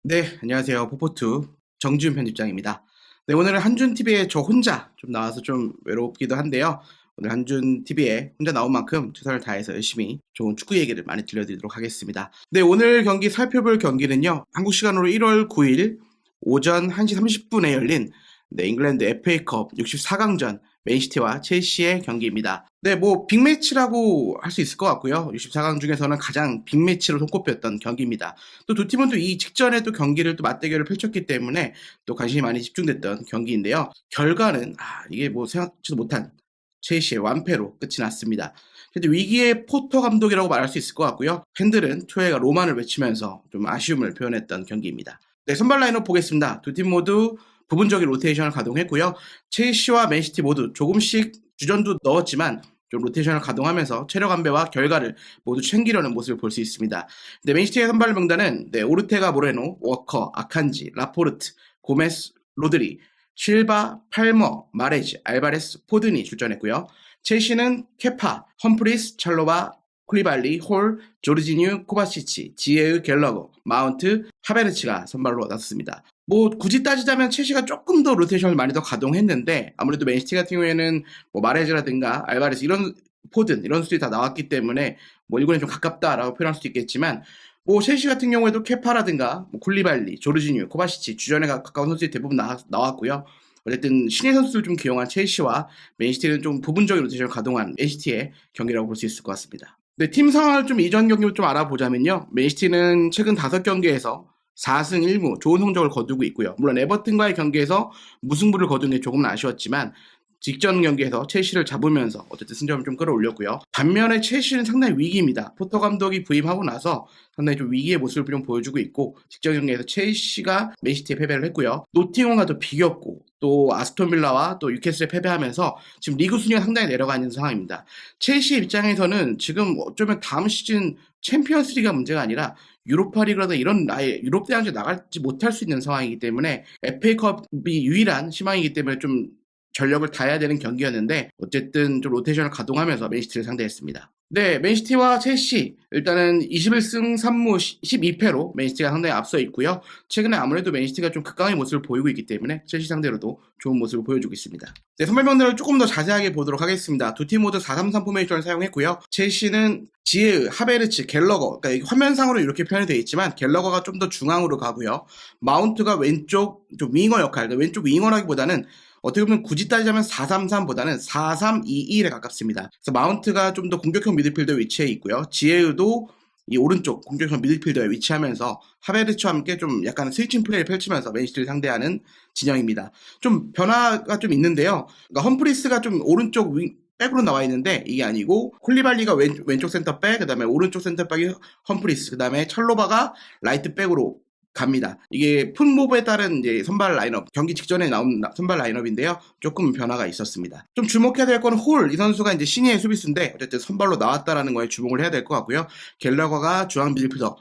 네, 안녕하세요. 포포투 정지훈 편집장입니다. 네, 오늘은 한준TV에 저 혼자 좀 나와서 좀 외롭기도 한데요. 오늘 한준TV에 혼자 나온 만큼 최선을 다해서 열심히 좋은 축구 얘기를 많이 들려드리도록 하겠습니다. 네, 오늘 경기 살펴볼 경기는요. 한국 시간으로 1월 9일 오전 1시 30분에 열린 잉글랜드 FA컵 64강전 맨시티와 첼시의 경기입니다. 네, 뭐 빅매치라고 할 수 있을 것 같고요. 64강 중에서는 가장 빅매치로 손꼽혔던 경기입니다. 또 두 팀은 또 이 직전에 또 경기를 또 맞대결을 펼쳤기 때문에 또 관심이 많이 집중됐던 경기인데요. 결과는 이게 뭐 생각지도 못한 첼시의 완패로 끝이 났습니다. 근데 위기의 포터 감독이라고 말할 수 있을 것 같고요. 팬들은 초회가 로만을 외치면서 좀 아쉬움을 표현했던 경기입니다. 네, 선발 라인업 보겠습니다. 두 팀 모두 부분적인 로테이션을 가동했고요. 첼시와 맨시티 모두 조금씩 주전도 넣었지만 좀 로테이션을 가동하면서 체력 안배와 결과를 모두 챙기려는 모습을 볼 수 있습니다. 네, 맨시티의 선발 명단은 오르테가, 모레노, 워커, 아칸지, 라포르트, 고메스, 로드리, 실바, 팔머, 마레즈, 알바레스, 포든이 출전했고요. 첼시는 케파, 험프리스, 찰로바, 쿨리발리, 홀, 조르지뉴, 코바시치, 지에으, 갤러거, 마운트, 하베르츠가 선발로 나섰습니다. 뭐 굳이 따지자면 첼시가 조금 더 로테이션을 많이 더 가동했는데 아무래도 맨시티 같은 경우에는 뭐 마레즈라든가 알바레스 이런 포든 이런 수들이 다 나왔기 때문에 뭐 일본에 좀 가깝다라고 표현할 수도 있겠지만 뭐 첼시 같은 경우에도 케파라든가 뭐 쿨리발리, 조르지뉴, 코바시치 주전에 가까운 선수들이 대부분 나왔고요. 어쨌든 신예 선수를 좀 기용한 첼시와 맨시티는 좀 부분적인 로테이션을 가동한 맨시티의 경기라고 볼 수 있을 것 같습니다. 네, 팀 상황을 좀 이전 경기로 좀 알아보자면요. 맨시티는 최근 5경기에서 4승 1무 좋은 성적을 거두고 있고요. 물론 에버튼과의 경기에서 무승부를 거둔 게 조금은 아쉬웠지만 직전 경기에서 첼시를 잡으면서 어쨌든 승점을 좀 끌어올렸고요. 반면에 첼시는 상당히 위기입니다. 포터 감독이 부임하고 나서 상당히 좀 위기의 모습을 좀 보여주고 있고 직전 경기에서 첼시가 맨시티에 패배를 했고요. 노팅엄과도 비겼고 또 아스톤빌라와 또 뉴캐슬에 패배하면서 지금 리그 순위가 상당히 내려가 있는 상황입니다. 첼시 입장에서는 지금 어쩌면 다음 시즌 챔피언스리그가 문제가 아니라 유로파리그라든 이런 아예 유럽 대항전에 나가지 못할 수 있는 상황이기 때문에 FA컵이 유일한 희망이기 때문에 좀 전력을 다해야 되는 경기였는데 어쨌든 좀 로테이션을 가동하면서 맨시티를 상대했습니다. 네, 맨시티와 첼시 일단은 21승 3무 12패로 맨시티가 상당히 앞서 있고요. 최근에 아무래도 맨시티가 좀 극강의 모습을 보이고 있기 때문에 첼시 상대로도 좋은 모습을 보여주고 있습니다. 네, 선발명단을 조금 더 자세하게 보도록 하겠습니다. 두 팀 모두 4-3-3 포메이션을 사용했고요. 첼시는 지에으, 하베르츠, 갤러거, 그러니까 화면상으로 이렇게 표현이 되어 있지만 갤러거가 좀 더 중앙으로 가고요. 마운트가 왼쪽 좀 윙어 역할, 그러니까 왼쪽 윙어라기보다는 어떻게 보면 굳이 따지자면 4-3-3보다는 4-3-2-1에 가깝습니다. 그래서 마운트가 좀 더 공격형 미드필더 위치에 있고요. 지에우도 이 오른쪽 공격형 미드필더에 위치하면서 하베르츠와 함께 좀 약간 스위칭 플레이를 펼치면서 맨시티를 상대하는 진영입니다. 좀 변화가 좀 있는데요. 그러니까 험프리스가 좀 오른쪽 백으로 나와 있는데 이게 아니고 콜리발리가 왼쪽 센터백, 그 다음에 오른쪽 센터백이 험프리스, 그 다음에 찰로바가 라이트 백으로 갑니다. 이게 풋모브에 따른 이제 선발 라인업, 경기 직전에 나온 선발 라인업인데요. 조금 변화가 있었습니다. 좀 주목해야 될 거는 홀, 이 선수가 이제 신예의 수비수인데 어쨌든 선발로 나왔다라는 거에 주목을 해야 될 것 같고요. 갤러거가 중앙 미드필더,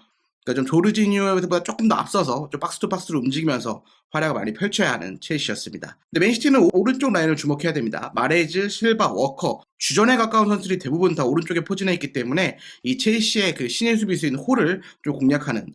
그러니까 좀 조르지뉴보다 조금 더 앞서서 좀 박스 투 박스로 움직이면서 활약을 많이 펼쳐야 하는 첼시였습니다. 근데 맨시티는 오른쪽 라인을 주목해야 됩니다. 마레즈, 실바, 워커 주전에 가까운 선수들이 대부분 다 오른쪽에 포진해 있기 때문에 이 첼시의 그 신예 수비수인 홀을 좀 공략하는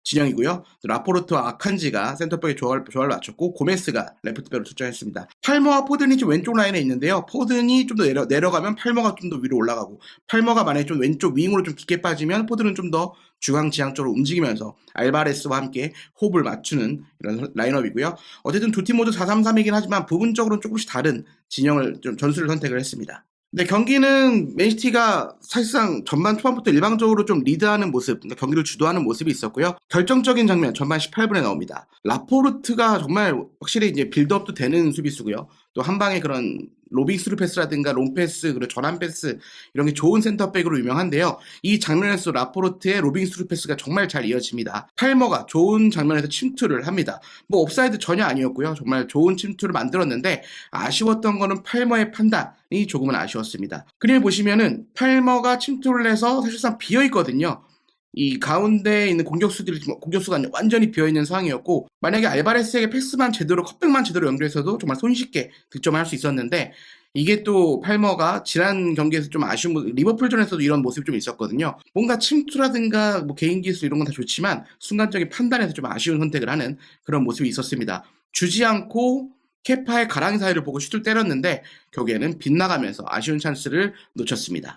진영이고요. 라포르트와 아칸지가 센터백에 조화를 맞췄고 고메스가 레프트백으로 출전했습니다. 팔머와 포든이 좀 왼쪽 라인에 있는데요. 포든이 좀 더 내려가면 팔머가 좀 더 위로 올라가고 팔머가 만약에 좀 왼쪽 윙으로 좀 깊게 빠지면 포든은 좀 더 중앙 지향 쪽으로 움직이면서 알바레스와 함께 호흡을 맞추는 이런 라인업이고요. 어쨌든 두 팀 모두 4-3-3이긴 하지만 부분적으로는 조금씩 다른 진영을 좀 전술을 선택을 했습니다. 네, 경기는 맨시티가 사실상 전반 초반부터 일방적으로 좀 리드하는 모습, 그러니까 경기를 주도하는 모습이 있었고요. 결정적인 장면, 전반 18분에 나옵니다. 라포르트가 정말 확실히 이제 빌드업도 되는 수비수고요. 또 한 방에 그런 로빙 스루 패스라든가 롱 패스, 그리고 전환 패스, 이런 게 좋은 센터백으로 유명한데요. 이 장면에서 라포르트의 로빙 스루 패스가 정말 잘 이어집니다. 팔머가 좋은 장면에서 침투를 합니다. 뭐 옵사이드 전혀 아니었고요. 정말 좋은 침투를 만들었는데 아쉬웠던 거는 팔머의 판단이 조금은 아쉬웠습니다. 그림을 보시면은 팔머가 침투를 해서 사실상 비어있거든요. 이 가운데에 있는 공격수가 완전히 비어있는 상황이었고, 만약에 알바레스에게 패스만 제대로, 컵백만 제대로 연결해서도 정말 손쉽게 득점을 할 수 있었는데, 이게 또 팔머가 지난 경기에서 좀 아쉬운 리버풀전에서도 이런 모습이 좀 있었거든요. 뭔가 침투라든가 뭐 개인 기술 이런 건 다 좋지만 순간적인 판단에서 좀 아쉬운 선택을 하는 그런 모습이 있었습니다. 주지 않고 케파의 가랑이 사이를 보고 슛을 때렸는데 결국에는 빗나가면서 아쉬운 찬스를 놓쳤습니다.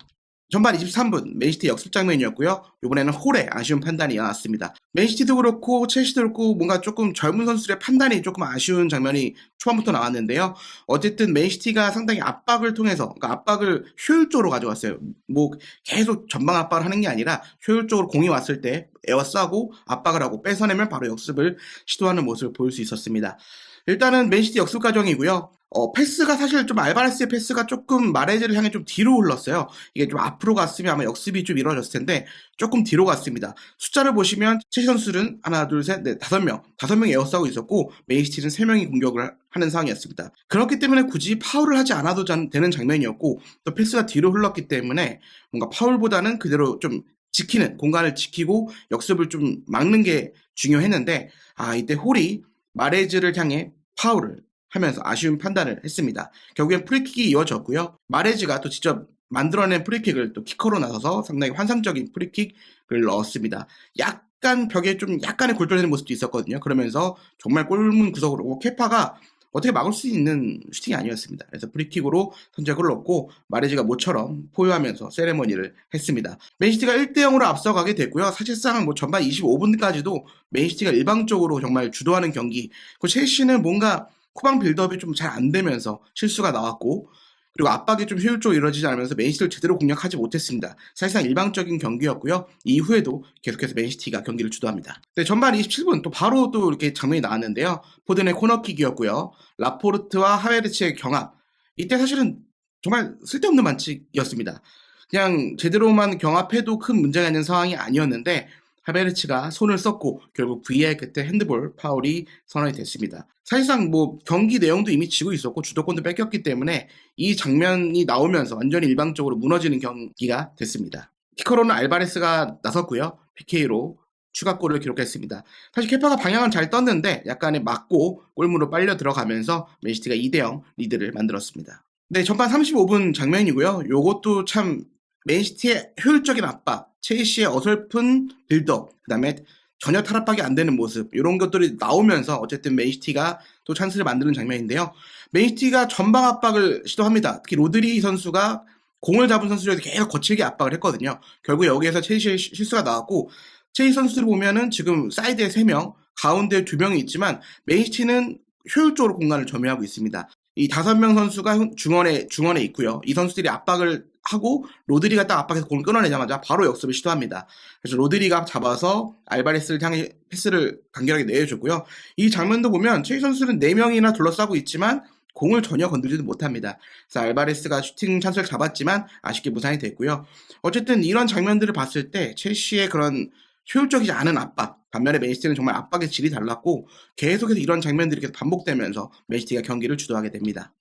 전반 23분 맨시티 역습 장면이었고요. 이번에는 홀의 아쉬운 판단이 나왔습니다. 맨시티도 그렇고 첼시도 그렇고 뭔가 조금 젊은 선수들의 판단이 조금 아쉬운 장면이 초반부터 나왔는데요. 어쨌든 맨시티가 상당히 압박을 통해서 그러니까 압박을 효율적으로 가져왔어요. 뭐 계속 전방 압박을 하는 게 아니라 효율적으로 공이 왔을 때 에워싸고 압박을 하고 뺏어내면 바로 역습을 시도하는 모습을 볼 수 있었습니다. 일단은 맨시티 역습 과정이고요. 패스가 사실 좀 알바레스의 패스가 조금 마레즈를 향해 좀 뒤로 흘렀어요. 이게 좀 앞으로 갔으면 아마 역습이 좀 이루어졌을 텐데 조금 뒤로 갔습니다. 숫자를 보시면 첼시 선수들은 하나, 둘, 셋, 넷, 5명이 에워싸고 있었고 맨시티는 3명이 공격을 하는 상황이었습니다. 그렇기 때문에 굳이 파울을 하지 않아도 되는 장면이었고 또 패스가 뒤로 흘렀기 때문에 뭔가 파울보다는 그대로 좀 지키는 공간을 지키고 역습을 좀 막는 게 중요했는데 이때 홀이 마레즈를 향해 파울을 하면서 아쉬운 판단을 했습니다. 결국엔 프리킥이 이어졌고요. 마레즈가 또 직접 만들어낸 프리킥을 또 키커로 나서서 상당히 환상적인 프리킥을 넣었습니다. 약간 벽에 좀 약간의 골절되는 모습도 있었거든요. 그러면서 정말 골문 구석으로 케파가 어떻게 막을 수 있는 슈팅이 아니었습니다. 그래서 프리킥으로 선제골을 넣고 마레즈가 모처럼 포효하면서 세레머니를 했습니다. 맨시티가 1대0으로 앞서가게 됐고요. 사실상 뭐 전반 25분까지도 맨시티가 일방적으로 정말 주도하는 경기. 그 첼시는 뭔가 후방 빌드업이 좀 잘 안 되면서 실수가 나왔고 그리고 압박이 좀 효율적으로 이루어지지 않으면서 맨시티를 제대로 공략하지 못했습니다. 사실상 일방적인 경기였고요. 이후에도 계속해서 맨시티가 경기를 주도합니다. 네, 전반 27분 또 바로 또 이렇게 장면이 나왔는데요. 포든의 코너킥이었고요. 라포르트와 하베르츠의 경합. 이때 사실은 정말 쓸데없는 반칙이었습니다. 그냥 제대로만 경합해도 큰 문제가 있는 상황이 아니었는데 하베르츠가 손을 썼고 결국 VAR 끝에 핸드볼 파울이 선언이 됐습니다. 사실상 뭐 경기 내용도 이미 지고 있었고 주도권도 뺏겼기 때문에 이 장면이 나오면서 완전히 일방적으로 무너지는 경기가 됐습니다. 키커로는 알바레스가 나섰고요. PK로 추가골을 기록했습니다. 사실 케파가 방향은 잘 떴는데 약간의 맞고 골문으로 빨려 들어가면서 맨시티가 2대0 리드를 만들었습니다. 네, 전반 35분 장면이고요. 요것도 참 맨시티의 효율적인 압박, 첼시의 어설픈 빌드업, 그 다음에 전혀 탈압박이 안 되는 모습 이런 것들이 나오면서 어쨌든 맨시티가 또 찬스를 만드는 장면인데요. 맨시티가 전방 압박을 시도합니다. 특히 로드리 선수가 공을 잡은 선수들에게 계속 거칠게 압박을 했거든요. 결국 여기에서 첼시의 실수가 나왔고 첼시 선수들 보면은 지금 사이드에 3명, 가운데 2명이 있지만 맨시티는 효율적으로 공간을 점유하고 있습니다. 이 5명 선수가 중원에 있고요. 이 선수들이 압박을 하고 로드리가 딱 압박해서 공을 끊어내자마자 바로 역습을 시도합니다. 그래서 로드리가 잡아서 알바레스를 향해 패스를 간결하게 내어줬고요. 이 장면도 보면 첼시 선수는 4명이나 둘러싸고 있지만 공을 전혀 건드리지 못합니다. 그래서 알바레스가 슈팅 찬스를 잡았지만 아쉽게 무산이 됐고요. 어쨌든 이런 장면들을 봤을 때 첼시의 그런 효율적이지 않은 압박, 반면에 맨시티는 정말 압박의 질이 달랐고 계속해서 이런 장면들이 계속 반복되면서 맨시티가 경기를 주도하게 됩니다.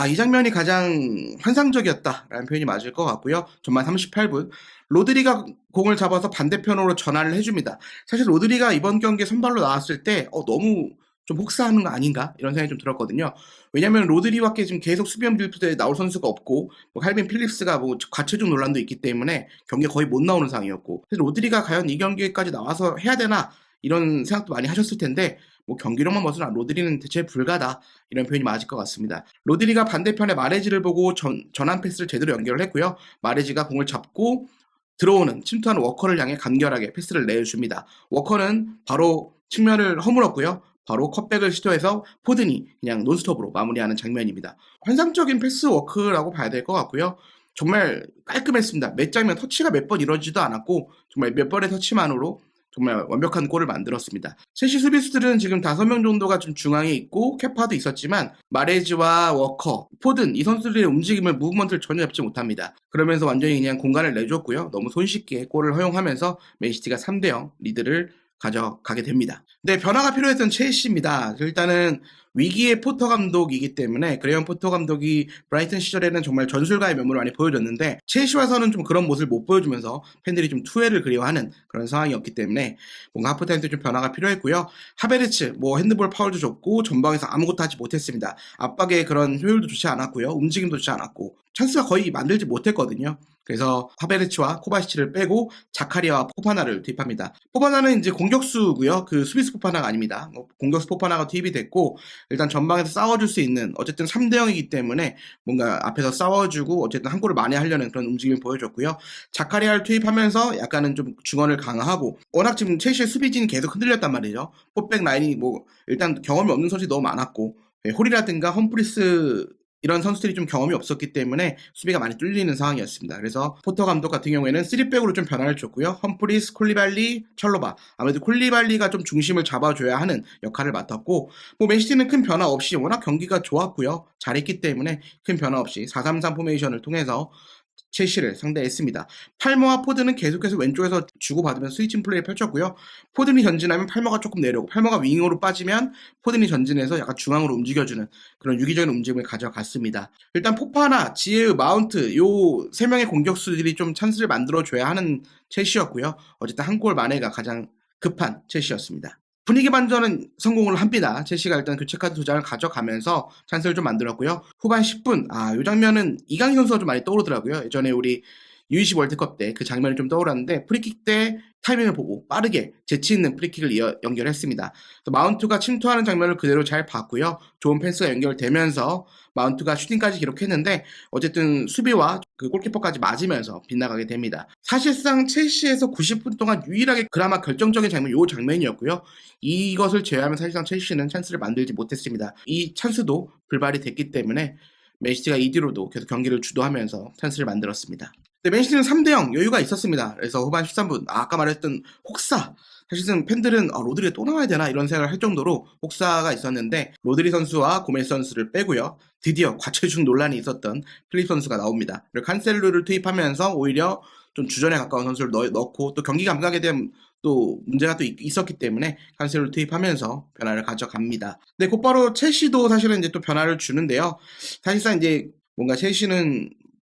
이 장면이 가장 환상적이었다라는 표현이 맞을 것 같고요. 전반 38분 로드리가 공을 잡아서 반대편으로 전환을 해줍니다. 사실 로드리가 이번 경기에 선발로 나왔을 때 너무 좀 혹사하는 거 아닌가 이런 생각이 좀 들었거든요. 왜냐하면 로드리밖에 지금 계속 수비형 빌드에 나올 선수가 없고 뭐 칼빈 필립스가 뭐 과체중 논란도 있기 때문에 경기에 거의 못 나오는 상황이었고 그래서 로드리가 과연 이 경기까지 나와서 해야 되나 이런 생각도 많이 하셨을 텐데 뭐 경기력만 봐서는 로드리는 대체 불가다 이런 표현이 맞을 것 같습니다. 로드리가 반대편에 마레즈를 보고 전환 패스를 제대로 연결을 했고요. 마레즈가 공을 잡고 들어오는 침투하는 워커를 향해 간결하게 패스를 내줍니다. 워커는 바로 측면을 허물었고요. 바로 컷백을 시도해서 포든이 그냥 논스톱으로 마무리하는 장면입니다. 환상적인 패스워크라고 봐야 될 것 같고요. 정말 깔끔했습니다. 몇 장면 터치가 몇 번 이루어지지도 않았고 정말 몇 번의 터치만으로 정말 완벽한 골을 만들었습니다. 첼시 수비수들은 지금 5명 정도가 좀 중앙에 있고 케파도 있었지만 마레즈와 워커, 포든 이 선수들의 움직임을 무브먼트를 전혀 잡지 못합니다. 그러면서 완전히 그냥 공간을 내줬고요. 너무 손쉽게 골을 허용하면서 맨시티가 3대0 리드를 가져가게 됩니다. 네, 변화가 필요했던 첼시입니다. 일단은 위기의 포터 감독이기 때문에 그레이엄 포터 감독이 브라이튼 시절에는 정말 전술가의 면모를 많이 보여줬는데 첼시 와서는 좀 그런 모습을 못 보여주면서 팬들이 좀 투회를 그리워하는 그런 상황이었기 때문에 뭔가 하프타임 때 좀 변화가 필요했고요. 하베르츠 핸드볼 파울도 줬고 전방에서 아무것도 하지 못했습니다. 압박의 그런 효율도 좋지 않았고요. 움직임도 좋지 않았고 찬스가 거의 만들지 못했거든요. 그래서 하베르츠와 코바시치를 빼고 자카리아와 포파나를 투입합니다. 포파나는 이제 공격수고요. 그 수비수 포파나가 아닙니다. 공격수 포파나가 투입이 됐고 일단 전방에서 싸워줄 수 있는 어쨌든 3대 0이기 때문에 뭔가 앞에서 싸워주고 어쨌든 한 골을 많이 하려는 그런 움직임을 보여줬고요. 자카리아를 투입하면서 약간은 좀 중원을 강화하고 워낙 지금 첼시의 수비진이 계속 흔들렸단 말이죠. 포백 라인이 일단 경험이 없는 선수들이 너무 많았고 홀이라든가 험프리스 이런 선수들이 좀 경험이 없었기 때문에 수비가 많이 뚫리는 상황이었습니다. 그래서 포터 감독 같은 경우에는 3백으로 좀 변화를 줬고요. 험프리스, 콜리발리, 찰로바. 아무래도 콜리발리가 좀 중심을 잡아줘야 하는 역할을 맡았고 맨시티는 큰 변화 없이 워낙 경기가 좋았고요. 잘했기 때문에 큰 변화 없이 4-3-3 포메이션을 통해서 첼시를 상대했습니다. 팔머와 포드는 계속해서 왼쪽에서 주고받으면서 스위칭 플레이를 펼쳤고요. 포든이 전진하면 팔머가 조금 내려오고 팔머가 윙으로 빠지면 포든이 전진해서 약간 중앙으로 움직여주는 그런 유기적인 움직임을 가져갔습니다. 일단 포파나, 지에우, 마운트 요 3명의 공격수들이 좀 찬스를 만들어줘야 하는 첼시였고요. 어쨌든 한 골 만회가 가장 급한 첼시였습니다. 분위기 반전은 성공을 합니다. 첼시가 일단 교체카드 2장을 가져가면서 찬스를 좀 만들었고요. 후반 10분, 이 장면은 이강인 선수가 좀 많이 떠오르더라고요. 예전에 우리 U20 월드컵 때 그 장면이 좀 떠올랐는데 프리킥 때 타이밍을 보고 빠르게 재치 있는 프리킥을 연결했습니다. 마운트가 침투하는 장면을 그대로 잘 봤고요. 좋은 패스가 연결되면서 마운트가 슈팅까지 기록했는데 어쨌든 수비와 그 골키퍼까지 맞으면서 빗나가게 됩니다. 사실상 첼시에서 90분 동안 유일하게 그나마 결정적인 장면 이 장면이었고요. 이것을 제외하면 사실상 첼시는 찬스를 만들지 못했습니다. 이 찬스도 불발이 됐기 때문에 맨시티가 이뒤로도 계속 경기를 주도하면서 찬스를 만들었습니다. 근데 맨시티는 3대0 여유가 있었습니다. 그래서 후반 13분 아까 말했던 혹사 사실은 팬들은 로드리 또 나와야 되나 이런 생각을 할 정도로 혹사가 있었는데 로드리 선수와 고메스 선수를 빼고요. 드디어 과체중 논란이 있었던 필립 선수가 나옵니다. 그리고 칸셀루를 투입하면서 오히려 좀 주전에 가까운 선수를 넣고 또 경기 감각에 대한 또 문제가 또 있었기 때문에 칸셀루를 투입하면서 변화를 가져갑니다. 근데 곧바로 첼시도 사실은 이제 또 변화를 주는데요. 사실상 이제 뭔가 첼시는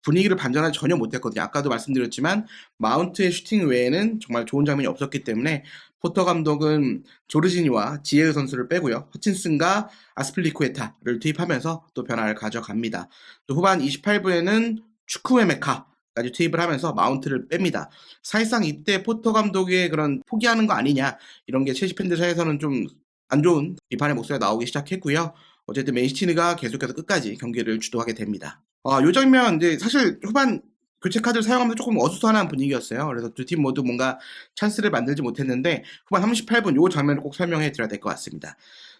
분위기를 반전하지 전혀 못했거든요. 아까도 말씀드렸지만 마운트의 슈팅 외에는 정말 좋은 장면이 없었기 때문에 포터 감독은 조르지니와 지에르 선수를 빼고요. 허친슨과 아스필리쿠에타를 투입하면서 또 변화를 가져갑니다. 또 후반 28분에는 추크웨메카까지 투입을 하면서 마운트를 뺍니다. 사실상 이때 포터 감독의 그런 포기하는 거 아니냐 이런 게 첼시 팬들 사이에서는 좀 안 좋은 비판의 목소리가 나오기 시작했고요. 어쨌든 맨시티가 계속해서 끝까지 경기를 주도하게 됩니다. 요 장면 이제 사실 후반 교체 카드를 사용하면서 조금 어수선한 분위기였어요. 그래서 두 팀 모두 뭔가 찬스를 만들지 못했는데 후반 38분 요 장면을 꼭 설명해 드려야 될 것 같습니다.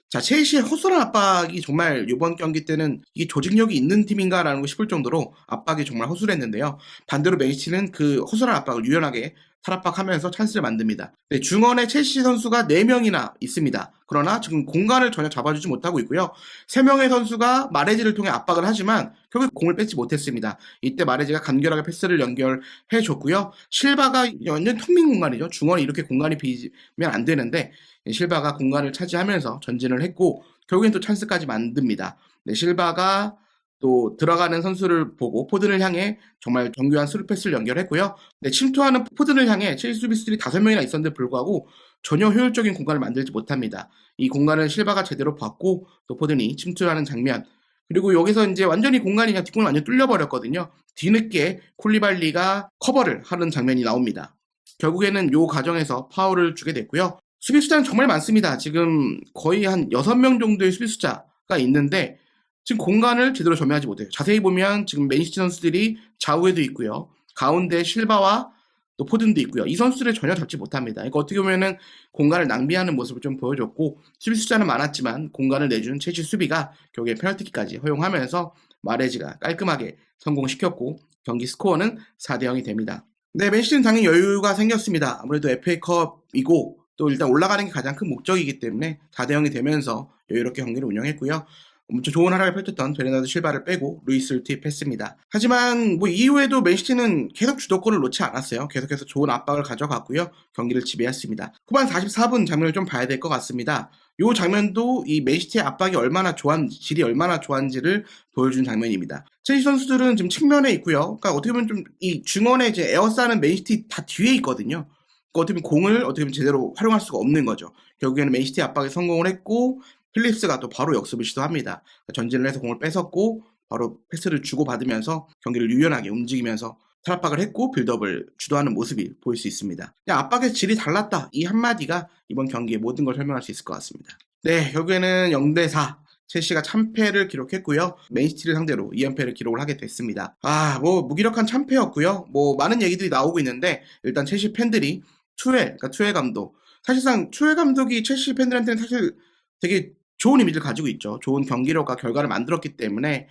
자, 첼시의 허술한 압박이 정말 이번 경기 때는 이게 조직력이 있는 팀인가라는 거 싶을 정도로 압박이 정말 허술했는데요. 반대로 맨시티는 그 허술한 압박을 유연하게 탈압박하면서 찬스를 만듭니다. 네, 중원에 첼시 선수가 4명이나 있습니다. 그러나 지금 공간을 전혀 잡아주지 못하고 있고요. 3명의 선수가 마레지를 통해 압박을 하지만 결국 공을 뺏지 못했습니다. 이때 마레지가 간결하게 패스를 연결해줬고요. 실바가 완전 텅빈 공간이죠. 중원에 이렇게 공간이 비면 안 되는데 실바가 공간을 차지하면서 전진을 했고 결국엔 또 찬스까지 만듭니다. 네, 실바가 또 들어가는 선수를 보고 포든을 향해 정말 정교한 스루 패스를 연결했고요. 네, 침투하는 포든을 향해 첼시 수비수들이 5명이나 있었는데 불구하고 전혀 효율적인 공간을 만들지 못합니다. 이 공간을 실바가 제대로 봤고 또 포든이 침투하는 장면 그리고 여기서 이제 완전히 공간이 그냥 뒷공을 완전히 뚫려버렸거든요. 뒤늦게 콜리발리가 커버를 하는 장면이 나옵니다. 결국에는 이 과정에서 파울을 주게 됐고요. 수비수자는 정말 많습니다. 지금 거의 한 6명 정도의 수비수자가 있는데 지금 공간을 제대로 점유하지 못해요. 자세히 보면 지금 맨시티 선수들이 좌우에도 있고요. 가운데 실바와 또 포든도 있고요. 이 선수들을 전혀 잡지 못합니다. 그러니까 어떻게 보면은 공간을 낭비하는 모습을 좀 보여줬고 수비 숫자는 많았지만 공간을 내준 첼시 수비가 결국에 페널티킥까지 허용하면서 마레지가 깔끔하게 성공시켰고 경기 스코어는 4대0이 됩니다. 네, 맨시티는 당연히 여유가 생겼습니다. 아무래도 FA컵이고 또 일단 올라가는 게 가장 큰 목적이기 때문에 4대0이 되면서 여유롭게 경기를 운영했고요. 엄청 좋은 활약을 펼쳤던 베르나르도 실바를 빼고 루이스를 투입했습니다. 하지만 뭐 이후에도 맨시티는 계속 주도권을 놓지 않았어요. 계속해서 좋은 압박을 가져갔고요. 경기를 지배했습니다. 후반 44분 장면을 좀 봐야 될 것 같습니다. 이 장면도 이 맨시티의 압박이 얼마나 질이 얼마나 좋았는지를 보여준 장면입니다. 첼시 선수들은 지금 측면에 있고요. 그러니까 어떻게 보면 좀 이 중원에 이제 에어싸는 맨시티 다 뒤에 있거든요. 그러니까 어떻게 보면 공을 어떻게 보면 제대로 활용할 수가 없는 거죠. 결국에는 맨시티 압박에 성공을 했고 필립스가 또 바로 역습을 시도합니다. 전진을 해서 공을 뺏었고 바로 패스를 주고받으면서 경기를 유연하게 움직이면서 탈압박을 했고 빌드업을 주도하는 모습이 보일 수 있습니다. 압박의 질이 달랐다. 이 한마디가 이번 경기의 모든 걸 설명할 수 있을 것 같습니다. 네, 결국에는 0대4 첼시가 참패를 기록했고요. 맨시티를 상대로 2연패를 기록을 하게 됐습니다. 뭐 무기력한 참패였고요. 뭐 많은 얘기들이 나오고 있는데 일단 첼시 팬들이 그러니까 투엘 감독. 사실상 투엘 감독이 첼시 팬들한테는 사실 되게 좋은 이미지를 가지고 있죠. 좋은 경기력과 결과를 만들었기 때문에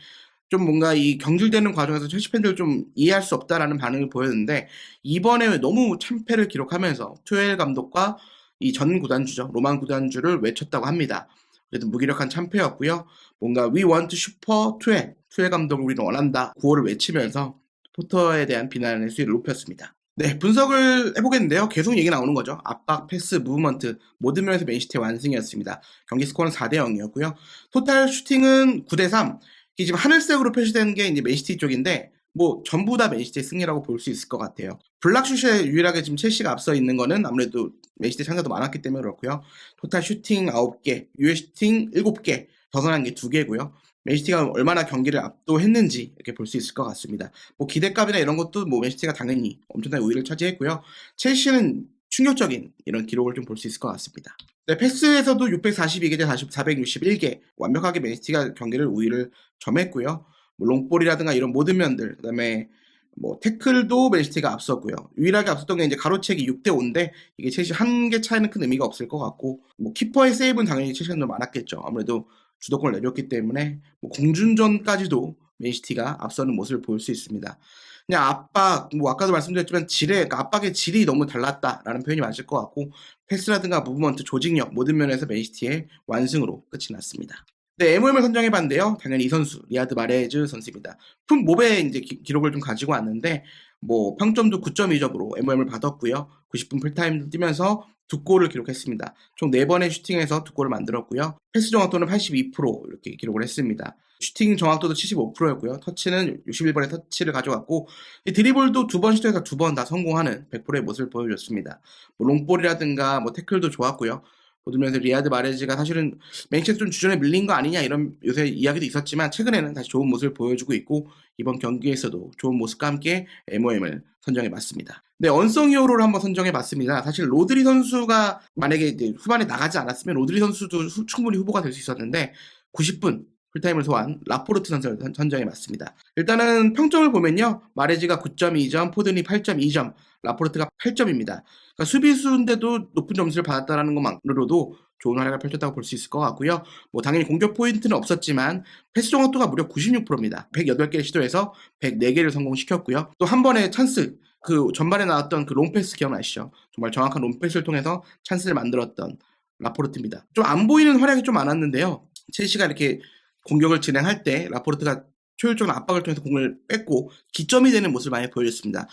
좀 뭔가 이 경질되는 과정에서 첼시 팬들 좀 이해할 수 없다라는 반응을 보였는데 이번에 너무 참패를 기록하면서 투엘 감독과 이 전 구단주죠. 로만 구단주를 외쳤다고 합니다. 그래도 무기력한 참패였고요. 뭔가 We want super 투엘 감독을 우리는 원한다. 구호를 외치면서 포터에 대한 비난의 수위를 높였습니다. 네, 분석을 해보겠는데요. 계속 얘기 나오는 거죠. 압박, 패스, 무브먼트 모든 면에서 맨시티의 완승이었습니다. 경기 스코어는 4대0이었고요. 토탈 슈팅은 9대3. 이게 지금 하늘색으로 표시되는 게 이제 맨시티 쪽인데 뭐 전부 다 맨시티의 승리라고 볼 수 있을 것 같아요. 블락슛에 유일하게 지금 첼시가 앞서 있는 거는 아무래도 맨시티 상대도 많았기 때문에 그렇고요. 토탈 슈팅 9개, 유효 슈팅 7개, 벗어난 게 2개고요. 맨시티가 얼마나 경기를 압도했는지 이렇게 볼 수 있을 것 같습니다. 뭐 기대값이나 이런 것도 뭐 맨시티가 당연히 엄청난 우위를 차지했고요. 첼시는 충격적인 이런 기록을 좀 볼 수 있을 것 같습니다. 네, 패스에서도 642개 대 461개 완벽하게 맨시티가 경기를 우위를 점했고요. 뭐 롱볼이라든가 이런 모든 면들, 그다음에 뭐 태클도 맨시티가 앞섰고요. 유일하게 앞섰던 게 이제 가로채기 6대5인데 이게 첼시 한 개 차이는 큰 의미가 없을 것 같고 뭐 키퍼의 세이브는 당연히 첼시가 더 많았겠죠. 아무래도 주도권을 내줬기 때문에 뭐 공준전까지도 맨시티가 앞서는 모습을 볼 수 있습니다. 그냥 압박, 뭐 아까도 말씀드렸지만 그러니까 압박의 질이 너무 달랐다라는 표현이 맞을 것 같고 패스라든가 무브먼트, 조직력 모든 면에서 맨시티의 완승으로 끝이 났습니다. 네, MOM을 선정해봤는데요. 당연히 이 선수, 리아드 마레즈 선수입니다. 품 몹의 이제 기록을 좀 가지고 왔는데, 뭐, 평점도 9.2점으로 MOM을 받았고요. 90분 풀타임도 뛰면서 2골을 기록했습니다. 총 4번의 슈팅에서 2골을 만들었고요. 패스 정확도는 82% 이렇게 기록을 했습니다. 슈팅 정확도도 75%였고요. 터치는 61번의 터치를 가져갔고, 드리블도 2번 시도해서 2번 다 성공하는 100%의 모습을 보여줬습니다. 뭐 롱볼이라든가 뭐 태클도 좋았고요. 보면서 리아드 마레즈가 사실은 맨체스터 좀 주전에 밀린 거 아니냐 이런 요새 이야기도 있었지만 최근에는 다시 좋은 모습을 보여주고 있고 이번 경기에서도 좋은 모습과 함께 MOM을 선정해봤습니다. 네, 언성 히어로를 한번 선정해봤습니다. 사실 로드리 선수가 만약에 이제 후반에 나가지 않았으면 로드리 선수도 충분히 후보가 될 수 있었는데 90분 풀타임을 소화한 라포르트 선수를 선정해봤습니다. 일단은 평점을 보면요. 마레즈가 9.2점, 포든이 8.2점, 라포르트가 8점입니다. 그러니까 수비수인데도 높은 점수를 받았다는 것만으로도 좋은 활약을 펼쳤다고 볼 수 있을 것 같고요. 뭐 당연히 공격 포인트는 없었지만 패스 정확도가 무려 96%입니다. 108개를 시도해서 104개를 성공시켰고요. 또 한 번의 찬스, 그 전반에 나왔던 그 롱패스 기억나시죠? 정말 정확한 롱패스를 통해서 찬스를 만들었던 라포르트입니다. 좀 안 보이는 활약이 좀 많았는데요. 첼시가 이렇게 공격을 진행할 때 라포르트가 효율적인 압박을 통해서 공을 뺏고 기점이 되는 모습을 많이 보여줬습니다.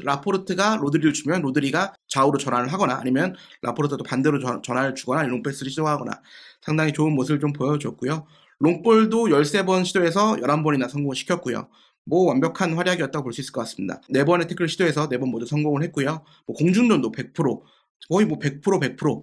라포르트가 로드리를 주면 로드리가 좌우로 전환을 하거나 아니면 라포르트도 반대로 전환을 주거나 롱패스를 시도하거나 상당히 좋은 모습을 좀 보여줬고요. 롱볼도 13번 시도해서 11번이나 성공을 시켰고요. 뭐 완벽한 활약이었다고 볼 수 있을 것 같습니다. 4번의 태클을 시도해서 4번 모두 성공을 했고요. 뭐 공중전도 100%, 거의 뭐 100%,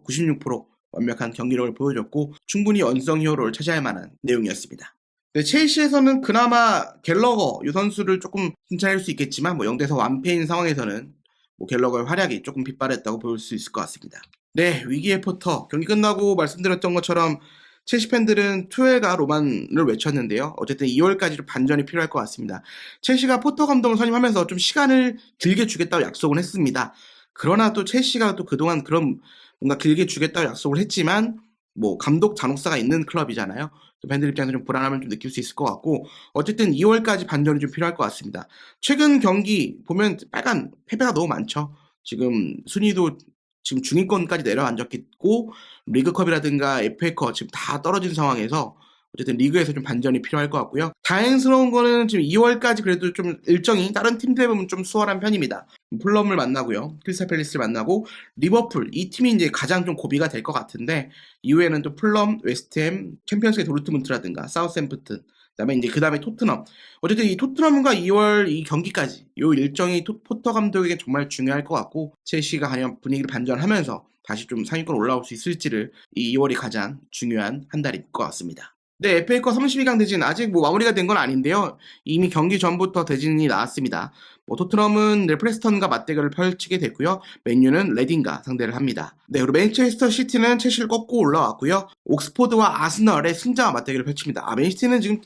96% 완벽한 경기력을 보여줬고 충분히 언성 히어로를 차지할 만한 내용이었습니다. 네, 첼시에서는 그나마 갤러거 이 선수를 조금 칭찬할 수 있겠지만 뭐 0대4 완패인 상황에서는 뭐 갤러거의 활약이 조금 빗발했다고 볼 수 있을 것 같습니다. 네, 위기의 포터 경기 끝나고 말씀드렸던 것처럼 첼시 팬들은 투엘과 로만을 외쳤는데요. 어쨌든 2월까지 좀 반전이 필요할 것 같습니다. 첼시가 포터 감독을 선임하면서 좀 시간을 길게 주겠다고 약속을 했습니다. 그러나 또 첼시가 또 그동안 그런 뭔가 길게 주겠다고 약속을 했지만 뭐 감독 잔혹사가 있는 클럽이잖아요. 팬들 입장에서 좀 불안함을 좀 느낄 수 있을 것 같고 어쨌든 2월까지 반전이 좀 필요할 것 같습니다. 최근 경기 보면 빨간 패배가 너무 많죠. 지금 순위도 지금 중위권까지 내려앉았고 리그컵이라든가 FA컵 지금 다 떨어진 상황에서 어쨌든 리그에서 좀 반전이 필요할 것 같고요. 다행스러운 거는 지금 2월까지 그래도 좀 일정이 다른 팀들에 보면 좀 수월한 편입니다. 풀럼을 만나고요. 크리스탈 팰리스를 만나고 리버풀 이 팀이 이제 가장 좀 고비가 될 것 같은데 이후에는 또 풀럼, 웨스트햄, 챔피언스리그 도르트문트라든가 사우스햄프튼 그다음에 이제 그다음에 토트넘. 어쨌든 이 토트넘과 2월 이 경기까지 이 일정이 포터 감독에게 정말 중요할 것 같고 첼시가 과연 분위기를 반전하면서 다시 좀 상위권 올라올 수 있을지를 이 2월이 가장 중요한 한 달일 것 같습니다. 네, FA컵 32강 대진 아직 뭐 마무리가 된 건 아닌데요. 이미 경기 전부터 대진이 나왔습니다. 토트넘은 프레스턴과 맞대결을 펼치게 됐고요. 맨유는 레딩과 상대를 합니다. 네, 그리고 맨체스터 시티는 첼시를 꺾고 올라왔고요. 옥스포드와 아스널의 승자와 맞대결을 펼칩니다. 맨시티는 지금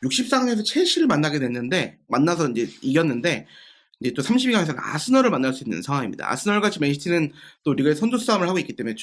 64강에서 첼시를 만나게 됐는데 만나서 이제 이겼는데 이제 또 32강에서 아스널을 만날 수 있는 상황입니다. 아스널 같이 맨시티는 또 리그의 선두 싸움을 하고 있기 때문에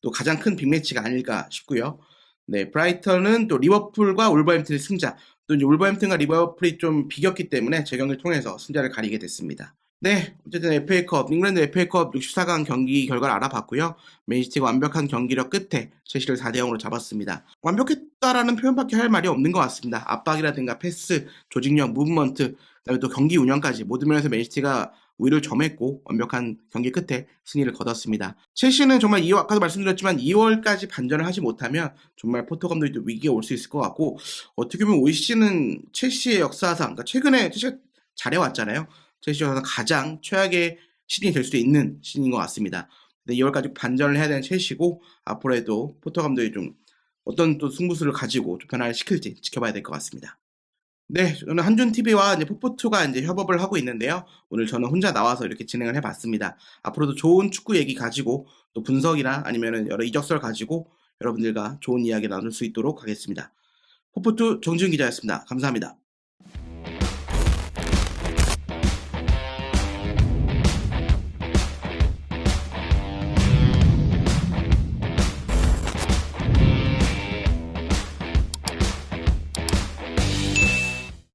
또 가장 큰 빅매치가 아닐까 싶고요. 네, 브라이턴은 또 리버풀과 울버햄튼의 승자, 또 이제 울버햄튼과 리버풀이 좀 비겼기 때문에 재경기를 통해서 승자를 가리게 됐습니다. 네, 어쨌든 FA컵, 잉글랜드 FA컵 64강 경기 결과를 알아봤고요. 맨시티가 완벽한 경기력 끝에 첼시를 4대0으로 잡았습니다. 완벽했다라는 표현밖에 할 말이 없는 것 같습니다. 압박이라든가 패스, 조직력, 무브먼트, 그다음에 또 경기 운영까지 모든 면에서 맨시티가 우위를 점했고 완벽한 경기 끝에 승리를 거뒀습니다. 첼시는 정말 아까도 말씀드렸지만 2월까지 반전을 하지 못하면 정말 포터 감독이 위기가 올 수 있을 것 같고 어떻게 보면 올 시즌은 첼시의 역사상 그러니까 최근에 첼시가 잘해왔잖아요. 첼시가 가장 최악의 시즌이 될 수도 있는 시즌인 것 같습니다. 2월까지 반전을 해야 되는 첼시고 앞으로도 포터 감독이 좀 어떤 또 승부수를 가지고 좀 변화를 시킬지 지켜봐야 될 것 같습니다. 네, 저는 한준TV와 이제 포포2가 이제 협업을 하고 있는데요. 오늘 저는 혼자 나와서 이렇게 진행을 해봤습니다. 앞으로도 좋은 축구 얘기 가지고 또 분석이나 아니면은 여러 이적설 가지고 여러분들과 좋은 이야기 나눌 수 있도록 하겠습니다. 포포2 정지훈 기자였습니다. 감사합니다.